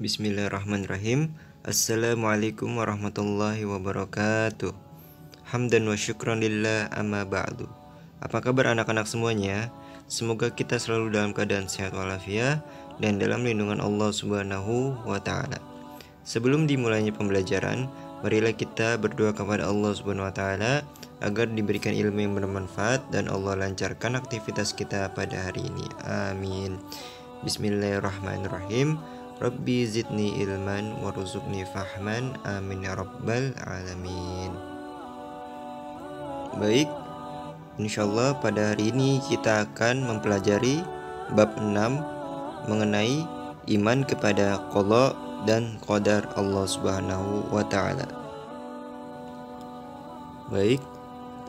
Bismillahirrahmanirrahim. Assalamualaikum warahmatullahi wabarakatuh. Hamdan wa syukran lillah amma ba'du. Apa kabar anak-anak semuanya? Semoga kita selalu dalam keadaan sehat walafiat dan dalam lindungan Allah Subhanahu wa taala. Sebelum dimulainya pembelajaran, marilah kita berdoa kepada Allah Subhanahu wa taala agar diberikan ilmu yang bermanfaat dan Allah lancarkan aktivitas kita pada hari ini. Amin. Bismillahirrahmanirrahim. Rabbi zidni ilman warzuqni fahman, amin ya rabbal alamin. Baik, insyaallah pada hari ini kita akan mempelajari bab 6 mengenai iman kepada qada dan qadar Allah Subhanahu wa taala. Baik,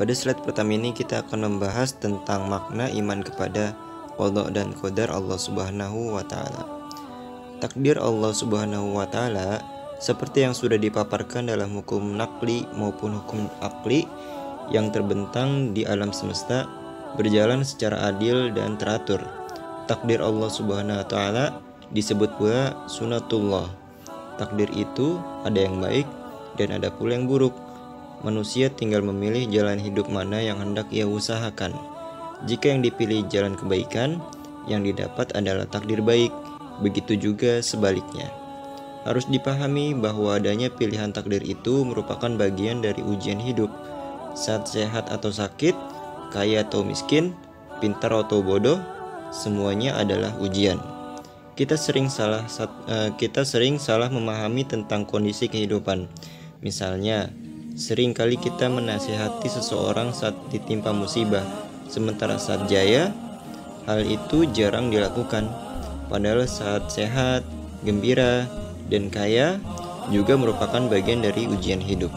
pada slide pertama ini kita akan membahas tentang makna iman kepada qada dan qadar Allah Subhanahu wa taala. Takdir Allah Subhanahu wa taala seperti yang sudah dipaparkan dalam hukum nakli maupun hukum akli yang terbentang di alam semesta berjalan secara adil dan teratur. Takdir Allah Subhanahu wa taala disebut pula sunatullah. Takdir itu ada yang baik dan ada pula yang buruk. Manusia tinggal memilih jalan hidup mana yang hendak ia usahakan. Jika yang dipilih jalan kebaikan, yang didapat adalah takdir baik. Begitu juga sebaliknya. Harus dipahami bahwa adanya pilihan takdir itu merupakan bagian dari ujian hidup. Saat sehat atau sakit, kaya atau miskin, pintar atau bodoh, semuanya adalah ujian. Kita sering salah memahami tentang kondisi kehidupan. Misalnya, sering kali kita menasihati seseorang saat ditimpa musibah, sementara saat jaya, hal itu jarang dilakukan. Padahal saat sehat, gembira, dan kaya juga merupakan bagian dari ujian hidup.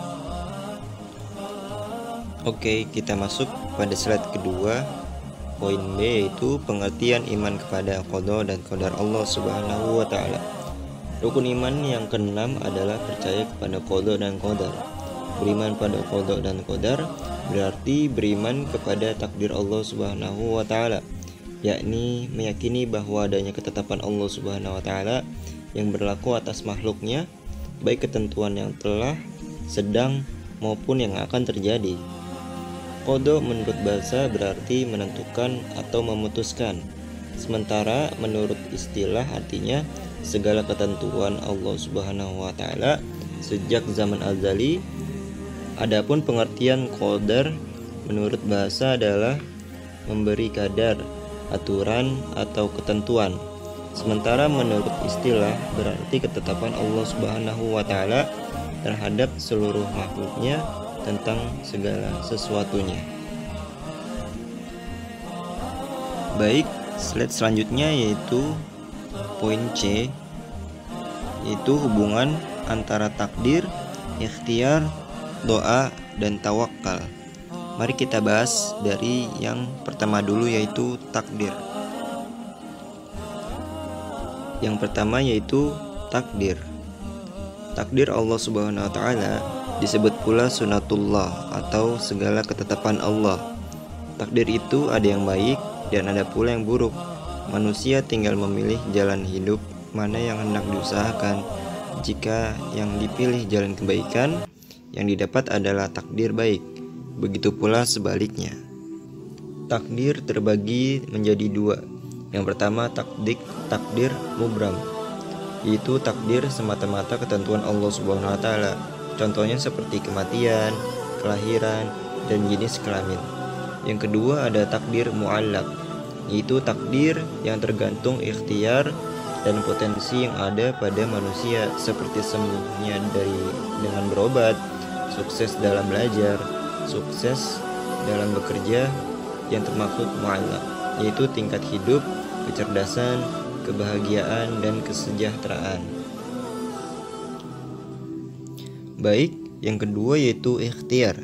Oke, kita masuk pada slide kedua. Poin B yaitu pengertian iman kepada qada dan qadar Allah Subhanahu wa taala. Rukun iman yang keenam adalah percaya kepada qada dan qadar. Beriman pada qada dan qadar berarti beriman kepada takdir Allah Subhanahu wa taala, yakni meyakini bahwa adanya ketetapan Allah Subhanahu wa taala yang berlaku atas makhluknya, baik ketentuan yang telah, sedang, maupun yang akan terjadi. Qada menurut bahasa berarti menentukan atau memutuskan, sementara menurut istilah artinya segala ketentuan Allah Subhanahu wa taala sejak zaman azali. Adapun pengertian qadar menurut bahasa adalah memberi kadar, aturan atau ketentuan. Sementara menurut istilah berarti ketetapan Allah Subhanahu wa taala terhadap seluruh makhluknya tentang segala sesuatunya. Baik, slide selanjutnya yaitu poin C, yaitu hubungan antara takdir, ikhtiar, doa, dan tawakal. Mari kita bahas dari yang pertama dulu yaitu takdir. Yang pertama yaitu takdir. Takdir Allah Subhanahu wa taala disebut pula sunatullah atau segala ketetapan Allah. Takdir itu ada yang baik dan ada pula yang buruk. Manusia tinggal memilih jalan hidup mana yang hendak diusahakan. Jika yang dipilih jalan kebaikan, yang didapat adalah takdir baik. Begitu pula sebaliknya. Takdir terbagi menjadi dua. Yang pertama takdir mubram, yaitu takdir semata-mata ketentuan Allah Subhanahu wa taala. Contohnya seperti kematian, kelahiran, dan jenis kelamin. Yang kedua ada takdir mu'allaq, yaitu takdir yang tergantung ikhtiar dan potensi yang ada pada manusia, seperti sembuhnya dengan berobat, sukses dalam belajar, sukses dalam bekerja. Yang termaksud mu'allaq yaitu tingkat hidup, kecerdasan, kebahagiaan, dan kesejahteraan. Baik, yang kedua yaitu ikhtiar.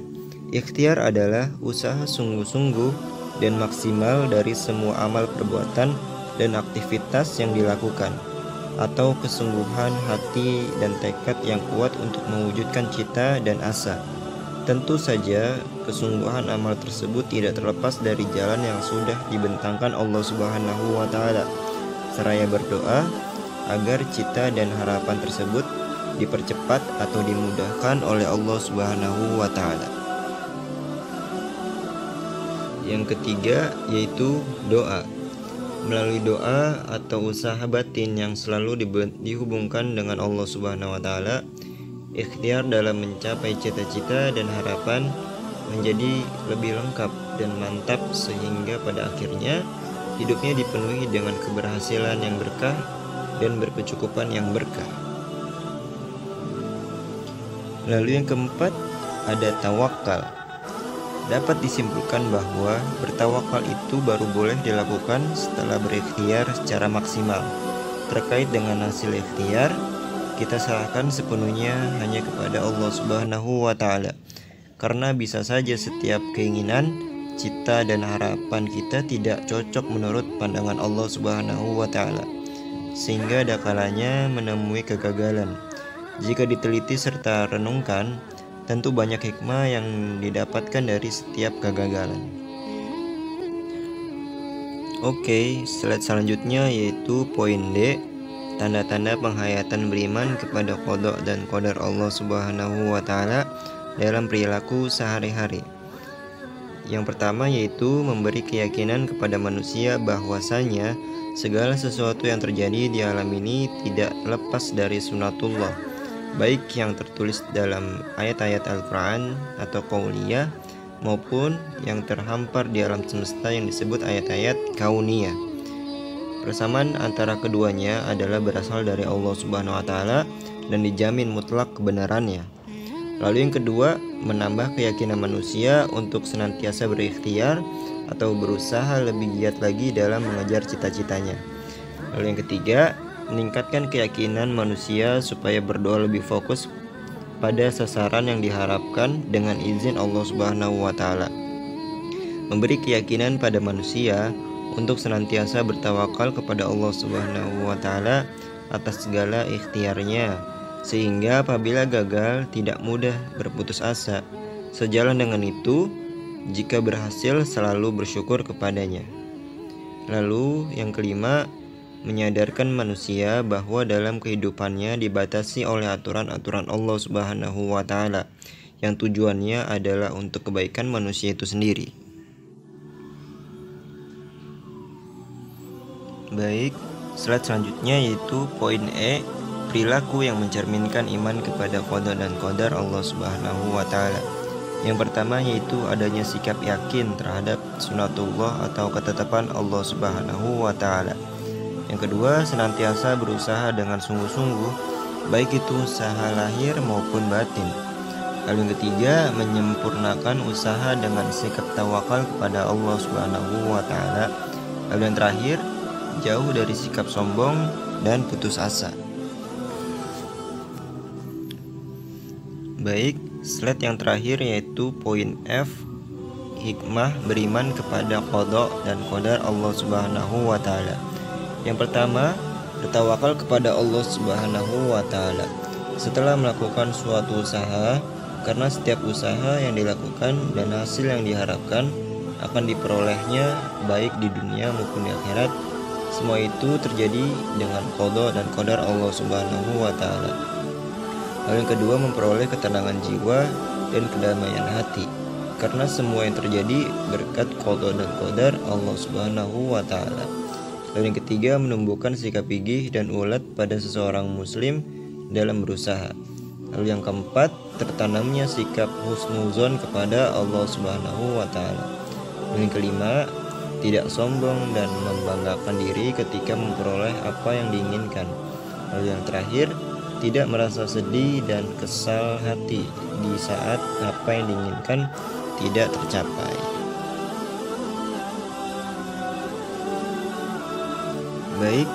Ikhtiar adalah usaha sungguh-sungguh dan maksimal dari semua amal perbuatan dan aktivitas yang dilakukan, atau kesungguhan hati dan tekad yang kuat untuk mewujudkan cita dan asa. Tentu saja kesungguhan amal tersebut tidak terlepas dari jalan yang sudah dibentangkan Allah Subhanahu wa taala. Seraya berdoa, agar cita dan harapan tersebut dipercepat atau dimudahkan oleh Allah Subhanahu wa Ta'ala. Yang ketiga yaitu doa. Melalui doa atau usaha batin yang selalu dihubungkan dengan Allah Subhanahu wa Ta'ala, ikhtiar dalam mencapai cita-cita dan harapan menjadi lebih lengkap dan mantap, sehingga pada akhirnya hidupnya dipenuhi dengan keberhasilan yang berkah dan berkecukupan yang berkah. Lalu yang keempat ada tawakal. Dapat disimpulkan bahwa bertawakal itu baru boleh dilakukan setelah berikhtiar secara maksimal. Terkait dengan hasil ikhtiar, kita serahkan sepenuhnya hanya kepada Allah Subhanahu wa Ta'ala. Karena bisa saja setiap keinginan, cita dan harapan kita tidak cocok menurut pandangan Allah Subhanahu wa Ta'ala, sehingga ada kalanya menemui kegagalan. Jika diteliti serta renungkan, tentu banyak hikmah yang didapatkan dari setiap kegagalan. Oke, slide selanjutnya yaitu poin D, tanda-tanda penghayatan beriman kepada qada dan qadar Allah Subhanahu wa Ta'ala dalam perilaku sehari-hari. Yang pertama yaitu memberi keyakinan kepada manusia bahwasanya segala sesuatu yang terjadi di alam ini tidak lepas dari sunnatullah, baik yang tertulis dalam ayat-ayat Al-Quran atau qauliyah maupun yang terhampar di alam semesta yang disebut ayat-ayat kauniyah. Persamaan antara keduanya adalah berasal dari Allah Subhanahu wa Ta'ala dan dijamin mutlak kebenarannya. Lalu yang kedua, menambah keyakinan manusia untuk senantiasa berikhtiar atau berusaha lebih giat lagi dalam mengejar cita-citanya. Lalu yang ketiga, meningkatkan keyakinan manusia supaya berdoa lebih fokus pada sasaran yang diharapkan dengan izin Allah Subhanahu wa Ta'ala. Memberi keyakinan pada manusia untuk senantiasa bertawakal kepada Allah Subhanahu wa Ta'ala atas segala ikhtiarnya, sehingga apabila gagal tidak mudah berputus asa. Sejalan dengan itu, jika berhasil selalu bersyukur kepadanya. Lalu yang kelima, menyadarkan manusia bahwa dalam kehidupannya dibatasi oleh aturan-aturan Allah Subhanahu wa Ta'ala yang tujuannya adalah untuk kebaikan manusia itu sendiri. Baik, slide selanjutnya yaitu poin E, perilaku yang mencerminkan iman kepada qada dan qadar Allah Subhanahu wa Ta'ala. Yang pertama yaitu adanya sikap yakin terhadap sunnatullah atau ketetapan Allah Subhanahu wa Ta'ala. Yang kedua, senantiasa berusaha dengan sungguh-sungguh, baik itu usaha lahir maupun batin. Lalu yang ketiga, menyempurnakan usaha dengan sikap tawakal kepada Allah Subhanahu wa Ta'ala. Lalu yang terakhir, jauh dari sikap sombong dan putus asa. Baik, slide yang terakhir yaitu poin F, hikmah beriman kepada qada dan qadar Allah Subhanahu wa Ta'ala. Yang pertama, bertawakal kepada Allah Subhanahu wa Ta'ala setelah melakukan suatu usaha, karena setiap usaha yang dilakukan dan hasil yang diharapkan akan diperolehnya baik di dunia maupun di akhirat. Semua itu terjadi dengan qada dan qadar Allah Subhanahu wa Ta'ala. Lalu yang kedua, memperoleh ketenangan jiwa dan kedamaian hati, karena semua yang terjadi berkat qada dan qadar Allah Subhanahu wa Ta'ala. Lalu yang ketiga, menumbuhkan sikap gigih dan ulet pada seseorang muslim dalam berusaha. Lalu yang keempat, tertanamnya sikap husnuzon kepada Allah Subhanahu wa Ta'ala. Lalu yang kelima, tidak sombong dan membanggakan diri ketika memperoleh apa yang diinginkan. Lalu yang terakhir, tidak merasa sedih dan kesal hati di saat apa yang diinginkan tidak tercapai. Baik,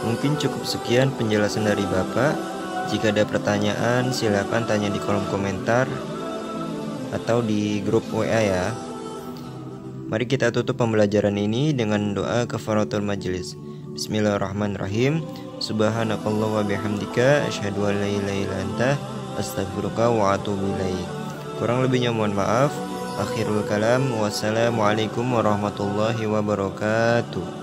mungkin cukup sekian penjelasan dari Bapak. Jika ada pertanyaan, silakan tanya di kolom komentar atau di grup WA ya. Mari kita tutup pembelajaran ini dengan doa kafaratul majelis. Bismillahirrahmanirrahim. Subhanakallah wa bihamdika asyhadu an la ilaha illa anta astaghfiruka wa atubu ilaik. Kurang lebihnya mohon maaf. Akhirul kalam. Wassalamualaikum warahmatullahi wabarakatuh.